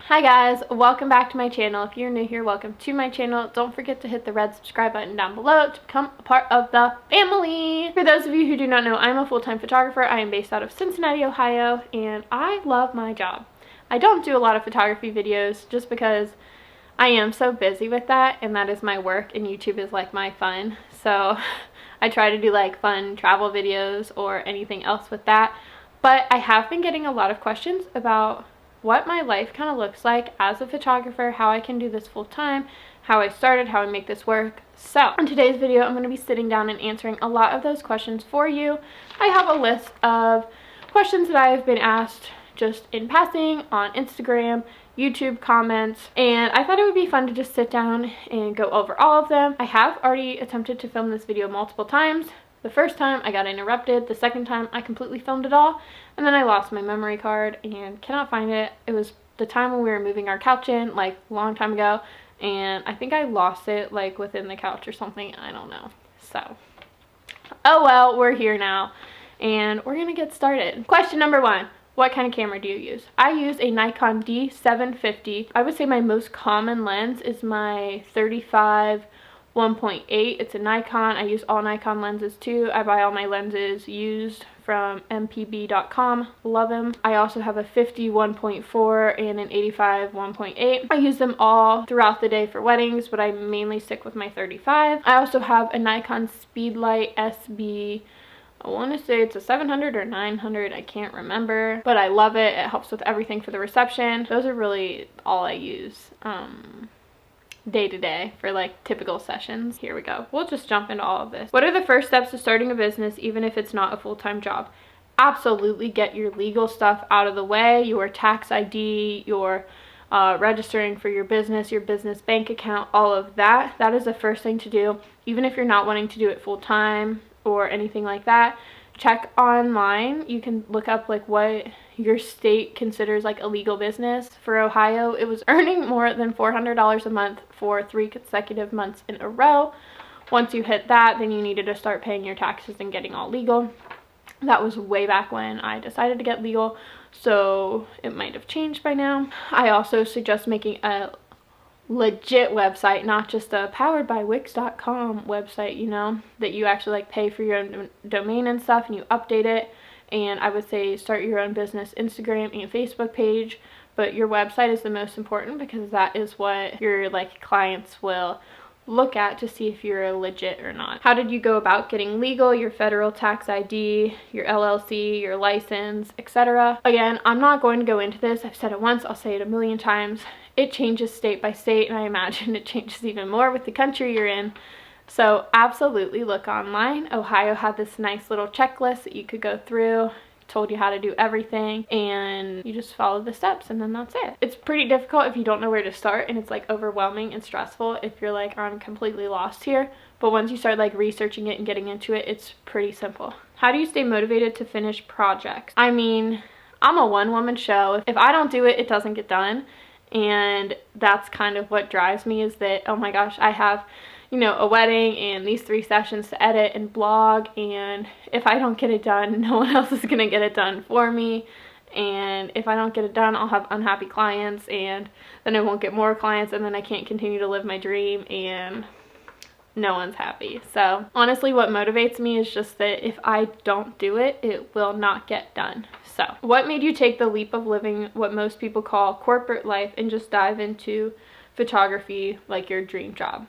Hi guys, welcome back to my channel. If you're new here, welcome to my channel. Don't forget to hit the red subscribe button down below to become a part of the family. For those of you who do not know, I'm a full-time photographer. I am based out of Cincinnati, Ohio, and I love my job. I don't do a lot of photography videos just because I am so busy with that, and that is my work, and YouTube is like my fun. So I try to do like fun travel videos or anything else with that. But I have been getting a lot of questions about what my life kind of looks like as a photographer, how I can do this full time, how I started, how I make this work. So in today's video, I'm going to be sitting down and answering a lot of those questions for you. I have a list of questions that I have been asked just in passing on Instagram, YouTube comments, and I thought it would be fun to just sit down and go over all of them. I have already attempted to film this video multiple times. The first time I got interrupted, the second time I completely filmed it all, and then I lost my memory card and cannot find it. It was the time when we were moving our couch in, like a long time ago, and I think I lost it like within the couch or something, I don't know. So, oh well, we're here now, and we're gonna get started. Question number one. What kind of camera do you use? I use a Nikon D750. I would say my most common lens is my 35 1.8. It's a Nikon. I use all Nikon lenses too. I buy all my lenses used from mpb.com. Love them. I also have a 50 1.4 and an 85 1.8. I use them all throughout the day for weddings, but I mainly stick with my 35. I also have a Nikon Speedlight SB. I want to say it's a 700 or 900, I can't remember, but I love it. It helps with everything for the reception. Those are really all I use day to day for like typical sessions. Here we go. We'll just jump into all of this. What are the first steps to starting a business, even if it's not a full-time job? Absolutely get your legal stuff out of the way, your tax ID, your registering for your business bank account, all of that. That is the first thing to do, even if you're not wanting to do it full-time or anything like that. Check online. You can look up like what your state considers like a legal business. For Ohio, it was earning more than $400 a month for 3 consecutive months in a row. Once you hit that, then you needed to start paying your taxes and getting all legal. That was way back when I decided to get legal, so it might have changed by now. I also suggest making a legit website, not just a poweredbywix.com website, you know, that you actually like pay for your own domain and stuff and you update it. And I would say start your own business Instagram and Facebook page, but your website is the most important because that is what your like clients will look at to see if you're legit or not. How did you go about getting legal, your federal tax ID, your LLC, your license, etc.? Again, I'm not going to go into this. I've said it once, I'll say it a million times. It changes state by state, and I imagine it changes even more with the country you're in. So absolutely look online. Ohio had this nice little checklist that you could go through. Told you how to do everything, and you just follow the steps, and then that's it. It's pretty difficult if you don't know where to start, and it's like overwhelming and stressful if you're like, I'm completely lost here. But once you start like researching it and getting into it, it's pretty simple. How do you stay motivated to finish projects? I mean, I'm a one-woman show. If I don't do it, it doesn't get done. And that's kind of what drives me, is that, oh my gosh, I have, you know, a wedding and these 3 sessions to edit and blog, and if I don't get it done, no one else is gonna get it done for me. And if I don't get it done, I'll have unhappy clients, and then I won't get more clients, and then I can't continue to live my dream, and no one's happy. So honestly, what motivates me is just that if I don't do it, it will not get done. So what made you take the leap of living what most people call corporate life and just dive into photography like your dream job?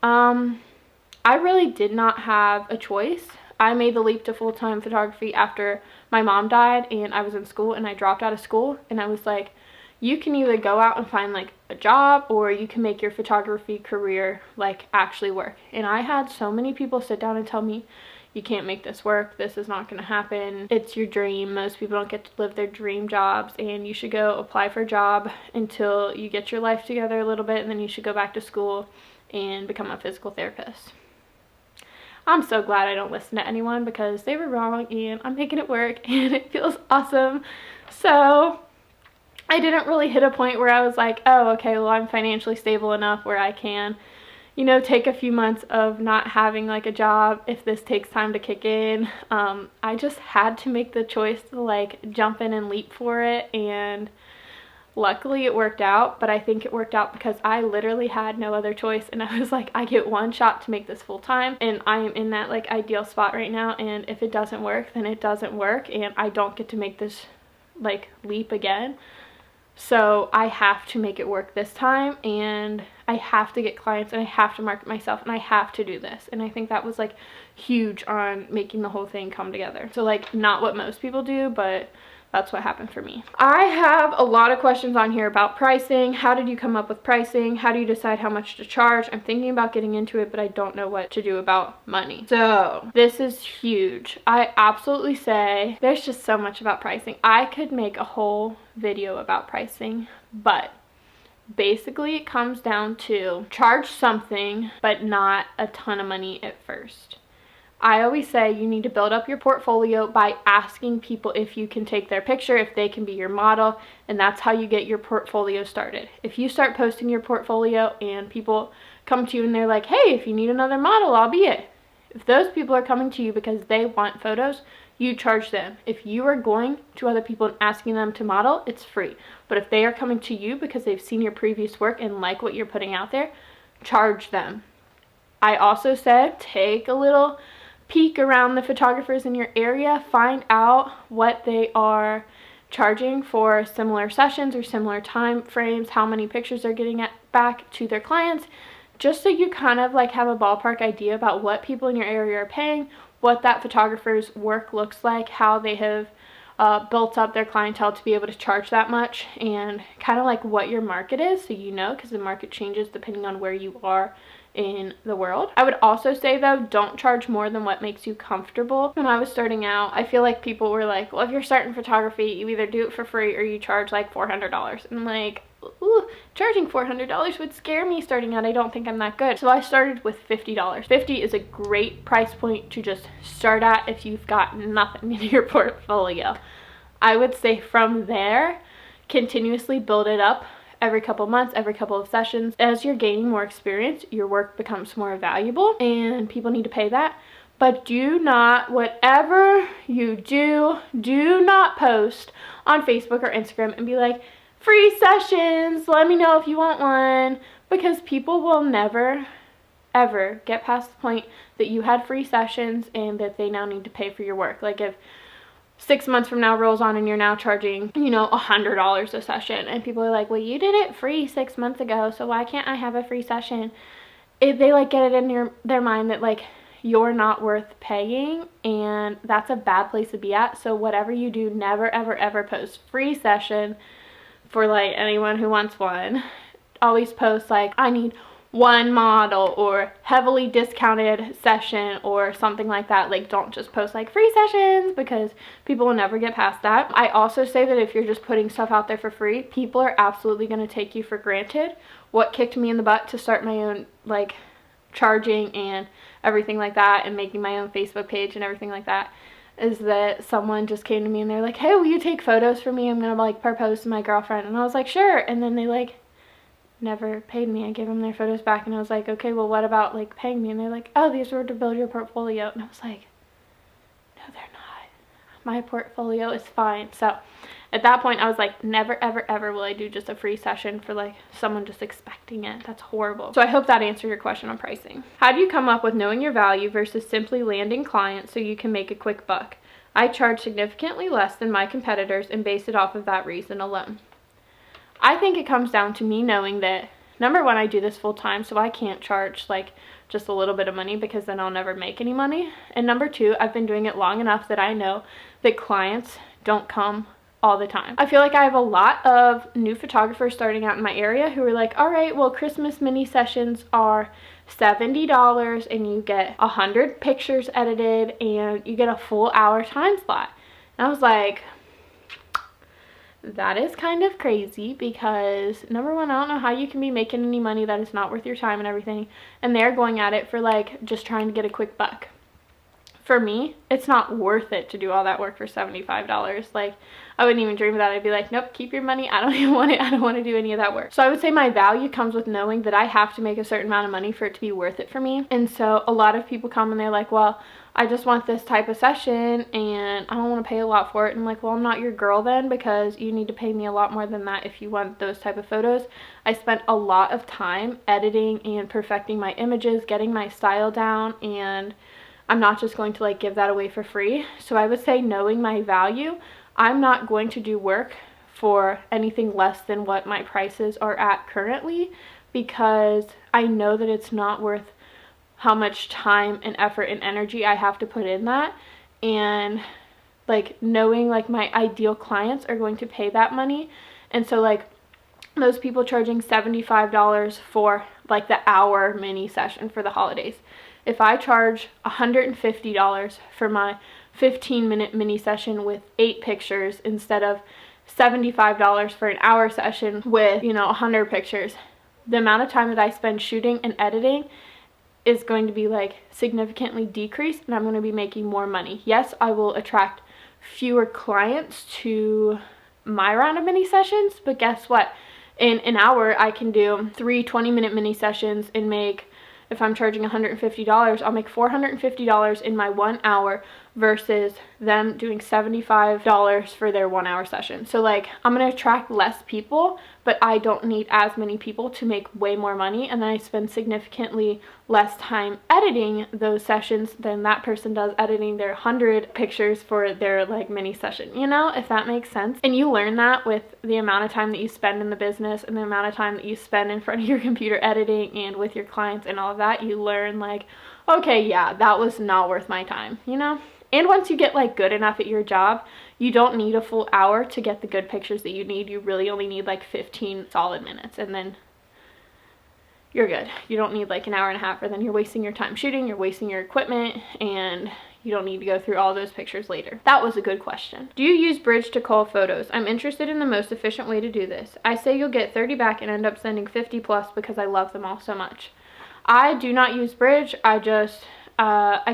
I really did not have a choice. I made the leap to full-time photography after my mom died and I was in school, and I dropped out of school, and I was like, you can either go out and find like a job, or you can make your photography career like actually work. And I had so many people sit down and tell me, you can't make this work, this is not going to happen, it's your dream, most people don't get to live their dream jobs, and you should go apply for a job until you get your life together a little bit, and then you should go back to school and become a physical therapist. I'm so glad I don't listen to anyone, because they were wrong, and I'm making it work, and it feels awesome. So I didn't really hit a point where I was like, oh, okay, well, I'm financially stable enough where I can, you know, take a few months of not having like a job if this takes time to kick in. I just had to make the choice to like jump in and leap for it, and Luckily it worked out, but I think it worked out because I literally had no other choice, and I was like, I get one shot to make this full time, and I am in that like ideal spot right now, and if it doesn't work, then it doesn't work, and I don't get to make this like leap again. So I have to make it work this time, and I have to get clients, and I have to market myself, and I have to do this. And I think that was like huge on making the whole thing come together. So like not what most people do, but that's what happened for me. I have a lot of questions on here about pricing. How did you come up with pricing? How do you decide how much to charge? I'm thinking about getting into it, but I don't know what to do about money. So this is huge. I absolutely say there's just so much about pricing. I could make a whole video about pricing, but basically it comes down to charge something, but not a ton of money at first. I always say you need to build up your portfolio by asking people if you can take their picture, if they can be your model, and that's how you get your portfolio started. If you start posting your portfolio and people come to you and they're like, hey, if you need another model, I'll be it. If those people are coming to you because they want photos, you charge them. If you are going to other people and asking them to model, it's free. But if they are coming to you because they've seen your previous work and like what you're putting out there, charge them. I also said take a little peek around the photographers in your area, find out what they are charging for similar sessions or similar time frames, how many pictures they're getting back to their clients, just so you kind of like have a ballpark idea about what people in your area are paying, what that photographer's work looks like, how they have built up their clientele to be able to charge that much, and kind of like what your market is, so you know, because the market changes depending on where you are in the world. I would also say though, don't charge more than what makes you comfortable. When I was starting out, I feel like people were like, well, if you're starting photography, you either do it for free or you charge like $400. And I'm like, ooh, charging $400 would scare me starting out. I don't think I'm that good. So I started with $50. $50 is a great price point to just start at if you've got nothing in your portfolio. I would say from there, continuously build it up every couple months, every couple of sessions. As you're gaining more experience, your work becomes more valuable and people need to pay that. But do not, whatever you do not post on Facebook or Instagram and be like, free sessions, let me know if you want one, because people will never ever get past the point that you had free sessions and that they now need to pay for your work. Like if 6 months from now rolls on and you're now charging, you know, $100 a session, and people are like, well, you did it free 6 months ago, so why can't I have a free session? If they like get it in their mind that like you're not worth paying, and that's a bad place to be at. So whatever you do, never ever ever post free session for like anyone who wants one. Always post like, I need one model or heavily discounted session or something like that. Like, don't just post like free sessions, because people will never get past that. I also say that if you're just putting stuff out there for free, people are absolutely going to take you for granted. What kicked me in the butt to start my own like charging and everything like that, and making my own Facebook page and everything like that, is that someone just came to me and they're like, hey, will you take photos for me? I'm gonna like propose to my girlfriend. And I was like, sure. And then they like never paid me. I gave them their photos back, and I was like, okay, well, what about like paying me? And they're like, oh, these were to build your portfolio. And I was like, no, they're not. My portfolio is fine. So at that point I was like, never ever ever will I do just a free session for like someone just expecting it. That's horrible. So I hope that answered your question on pricing. How do you come up with knowing your value versus simply landing clients so you can make a quick buck? I charge significantly less than my competitors and base it off of that reason alone. I think it comes down to me knowing that, number one, I do this full time, so I can't charge like just a little bit of money, because then I'll never make any money. And number two, I've been doing it long enough that I know that clients don't come all the time. I feel like I have a lot of new photographers starting out in my area who are like, all right, well, Christmas mini sessions are $70 and you get 100 pictures edited and you get a full hour time slot. And I was like, that is kind of crazy, because number one, I don't know how you can be making any money that is not worth your time and everything, and they're going at it for like just trying to get a quick buck. for me, it's not worth it to do all that work for $75. Like, I wouldn't even dream of that. I'd be like, nope, keep your money. I don't even want it. I don't want to do any of that work. So I would say my value comes with knowing that I have to make a certain amount of money for it to be worth it for me. And so a lot of people come and they're like, well, I just want this type of session and I don't want to pay a lot for it. And I'm like, well, I'm not your girl then, because you need to pay me a lot more than that if you want those type of photos. I spent a lot of time editing and perfecting my images, getting my style down, and I'm not just going to like give that away for free. So I would say, knowing my value, I'm not going to do work for anything less than what my prices are at currently, because I know that it's not worth how much time and effort and energy I have to put in that. And like, knowing like my ideal clients are going to pay that money. And so like those people charging $75 for like the hour mini session for the holidays, if I charge $150 for my 15-minute mini session with 8 pictures instead of $75 for an hour session with, you know, 100 pictures, the amount of time that I spend shooting and editing is going to be like significantly decreased, and I'm going to be making more money. Yes, I will attract fewer clients to my round of mini sessions, but guess what? In an hour, I can do 3 20-minute mini sessions and make, if I'm charging $150, I'll make $450 in my 1 hour versus them doing $75 for their 1 hour session. So like, I'm going to attract less people, but I don't need as many people to make way more money. And then I spend significantly less time editing those sessions than that person does editing their 100 pictures for their like mini session, you know, if that makes sense. And you learn that with the amount of time that you spend in the business and the amount of time that you spend in front of your computer editing and with your clients and all of that. You learn like, okay, yeah, that was not worth my time, you know? And once you get like good enough at your job, you don't need a full hour to get the good pictures that you need. You really only need like 15 solid minutes, and then you're good. You don't need like an hour and a half, or then you're wasting your time shooting, you're wasting your equipment, and you don't need to go through all those pictures later. That was a good question. Do you use Bridge to cull photos? I'm interested in the most efficient way to do this. I say you'll get 30 back and end up sending 50 plus because I love them all so much. I do not use Bridge. I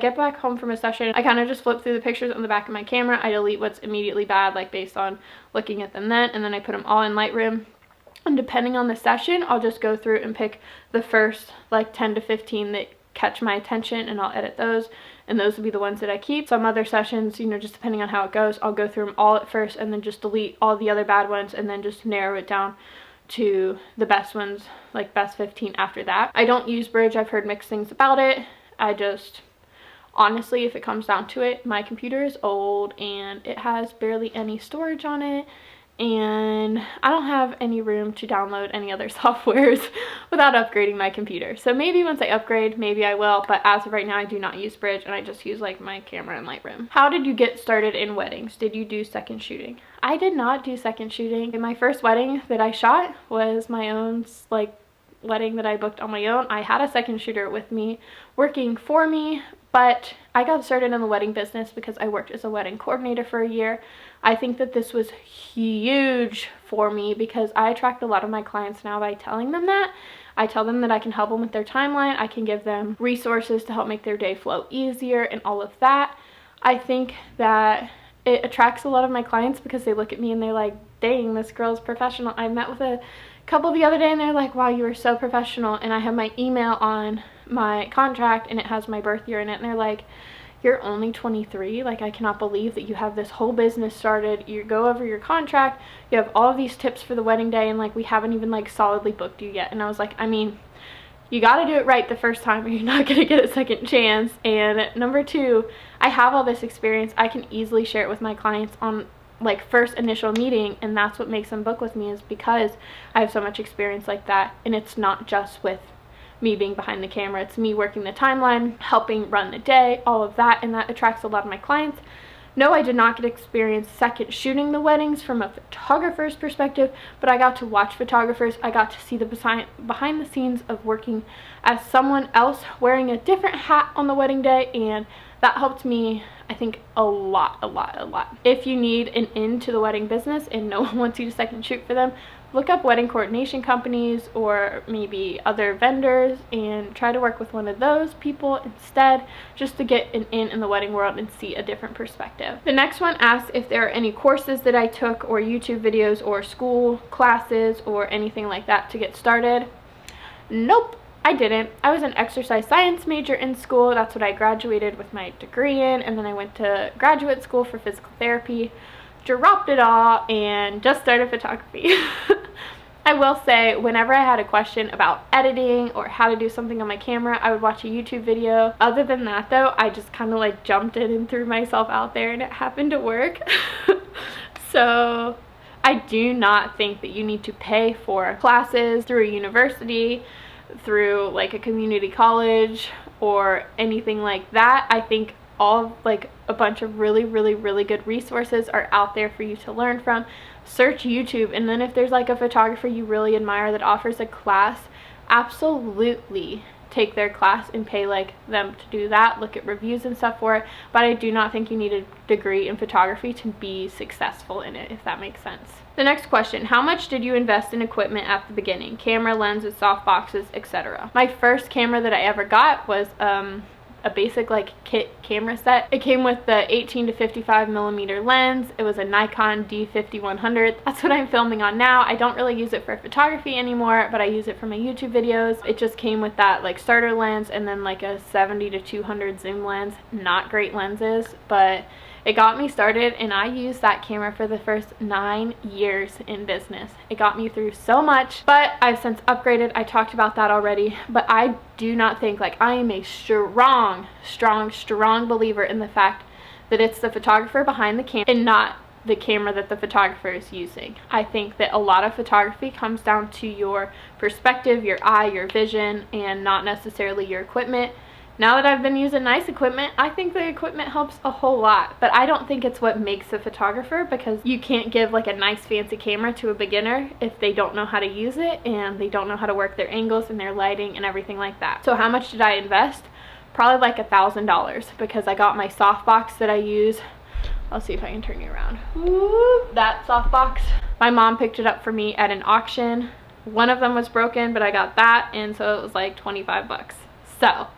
get back home from a session, I kind of just flip through the pictures on the back of my camera. I delete what's immediately bad, like based on looking at them then, and then I put them all in Lightroom. And depending on the session, I'll just go through and pick the first like 10 to 15 that catch my attention, and I'll edit those, and those will be the ones that I keep. Some other sessions, you know, just depending on how it goes, I'll go through them all at first and then just delete all the other bad ones and then just narrow it down to the best ones, like best 15 after that. I don't use Bridge. I've heard mixed things about it. I just, honestly, if it comes down to it, my computer is old and it has barely any storage on it, and I don't have any room to download any other softwares without upgrading my computer. So maybe once I upgrade, maybe I will, but as of right now, I do not use Bridge, and I just use like my camera and Lightroom. How did you get started in weddings? Did you do second shooting? I did not do second shooting. And my first wedding that I shot was my own like wedding that I booked on my own. I had a second shooter with me working for me, but I got started in the wedding business because I worked as a wedding coordinator for a year. I think that this was huge for me because I attract a lot of my clients now by telling them that. I tell them that I can help them with their timeline. I can give them resources to help make their day flow easier and all of that. I think that it attracts a lot of my clients because they look at me and they're like, dang, this girl's professional. I met with a couple the other day and they're like, wow, you are so professional. And I have my email on my contract and it has my birth year in it, and they're like, you're only 23, like I cannot believe that you have this whole business started. You go over your contract, you have all of these tips for the wedding day, and like we haven't even like solidly booked you yet. And I was like, I mean, you got to do it right the first time or you're not going to get a second chance. And number two, I have all this experience. I can easily share it with my clients on like first initial meeting, and that's what makes them book with me, is because I have so much experience like that. And it's not just with me being behind the camera, it's me working the timeline, helping run the day, all of that, and that attracts a lot of my clients. No, I did not get experience second shooting the weddings from a photographer's perspective, but I got to watch photographers. I got to see the behind the scenes of working as someone else wearing a different hat on the wedding day, and that helped me, I think, a lot. If you need an in to the wedding business and no one wants you to second shoot for them, look up wedding coordination companies or maybe other vendors and try to work with one of those people instead, just to get an in the wedding world and see a different perspective. The next one asks if there are any courses that I took or YouTube videos or school classes or anything like that to get started. Nope, I didn't. I was an exercise science major in school. That's what I graduated with my degree in, and then I went to graduate school for physical therapy, dropped it all, and just started photography. I will say, whenever I had a question about editing or how to do something on my camera, I would watch a YouTube video. Other than that though, I just kind of like jumped in and threw myself out there, and it happened to work. So I do not think that you need to pay for classes through a university, through like a community college or anything like that. I think all like a bunch of really good resources are out there for you to learn from. Search YouTube, and then if there's like a photographer you really admire that offers a class, absolutely take their class and pay like them to do that. Look at reviews and stuff for it, but I do not think you need a degree in photography to be successful in it, if that makes sense. The next question, how much did you invest in equipment at the beginning? Camera, lenses, softboxes, etc. My first camera that I ever got was a basic like kit camera set. It came with the 18 to 55 millimeter lens. It was a Nikon D50-100. That's what I'm filming on now. I don't really use it for photography anymore, but I use it for my YouTube videos. It just came with that like starter lens and then like a 70 to 200 zoom lens. Not great lenses, but it got me started, and I used that camera for the first 9 years in business. It got me through so much, but I've since upgraded. I talked about that already, but I do not think, like, I am a strong believer in the fact that it's the photographer behind the camera and not the camera that the photographer is using. I think that a lot of photography comes down to your perspective, your eye, your vision, and not necessarily your equipment. Now that I've been using nice equipment, I think the equipment helps a whole lot, but I don't think it's what makes a photographer, because you can't give like a nice fancy camera to a beginner if they don't know how to use it and they don't know how to work their angles and their lighting and everything like that. So how much did I invest? Probably like $1,000, because I got my softbox that I use. I'll see if I can turn you around. Ooh, that softbox. My mom picked it up for me at an auction. One of them was broken, but I got that, and so it was like 25 bucks. So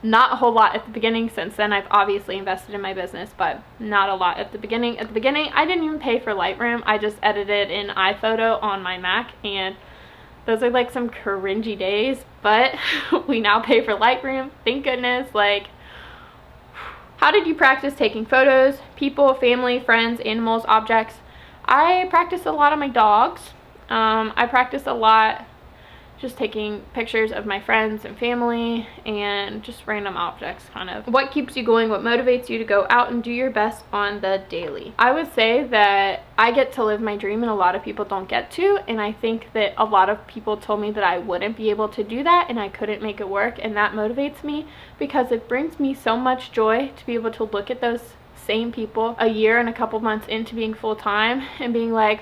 not a whole lot at the beginning. Since then I've obviously invested in my business, but not a lot at the beginning. At the beginning I didn't even pay for Lightroom. I just edited in iPhoto on my Mac, and those are like some cringy days, but we now pay for Lightroom, thank goodness. Like, how did you practice taking photos? People, family, friends, animals, objects. I practice a lot on my dogs. I practice a lot just taking pictures of my friends and family and just random objects, kind of. What keeps you going? What motivates you to go out and do your best on the daily? I would say that I get to live my dream, and a lot of people don't get to, and I think that a lot of people told me that I wouldn't be able to do that and I couldn't make it work, and that motivates me because it brings me so much joy to be able to look at those same people a year and a couple months into being full-time and being like,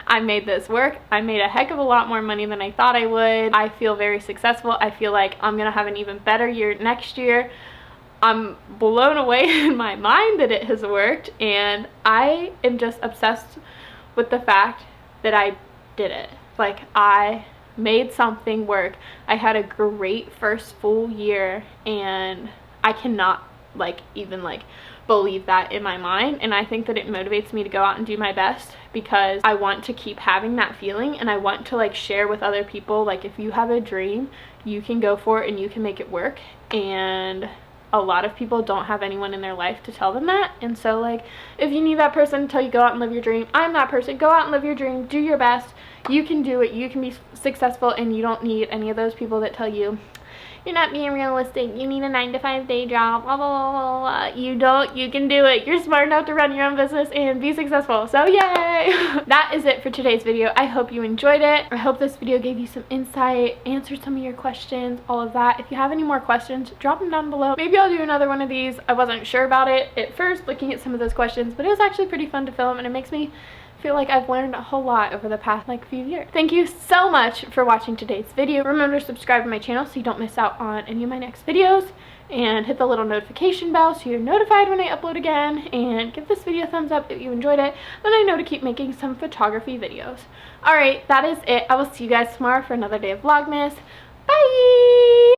I made this work. I made a heck of a lot more money than I thought I would. I feel very successful. I feel like I'm gonna have an even better year next year. I'm blown away in my mind that it has worked, and I am just obsessed with the fact that I did it. Like, I made something work. I had a great first full year, and I cannot even believe that in my mind, and I think that it motivates me to go out and do my best, because I want to keep having that feeling, and I want to share with other people, like, if you have a dream, you can go for it and you can make it work. And a lot of people don't have anyone in their life to tell them that, and so if you need that person to tell you go out and live your dream, I'm that person. Go out and live your dream, do your best, you can do it, you can be successful, and you don't need any of those people that tell you you're not being realistic, you need a 9-to-5 day job, blah, blah, blah, blah, blah. You don't, you can do it. You're smart enough to run your own business and be successful, so yay! That is it for today's video. I hope you enjoyed it. I hope this video gave you some insight, answered some of your questions, all of that. If you have any more questions, drop them down below. Maybe I'll do another one of these. I wasn't sure about it at first, looking at some of those questions, but it was actually pretty fun to film, and it makes me feel like I've learned a whole lot over the past few years. Thank you so much for watching today's video. Remember to subscribe to my channel so you don't miss out on any of my next videos, and hit the little notification bell so you're notified when I upload again, and give this video a thumbs up if you enjoyed it. Then I know to keep making some photography videos. Alright, that is it. I will see you guys tomorrow for another day of Vlogmas. Bye!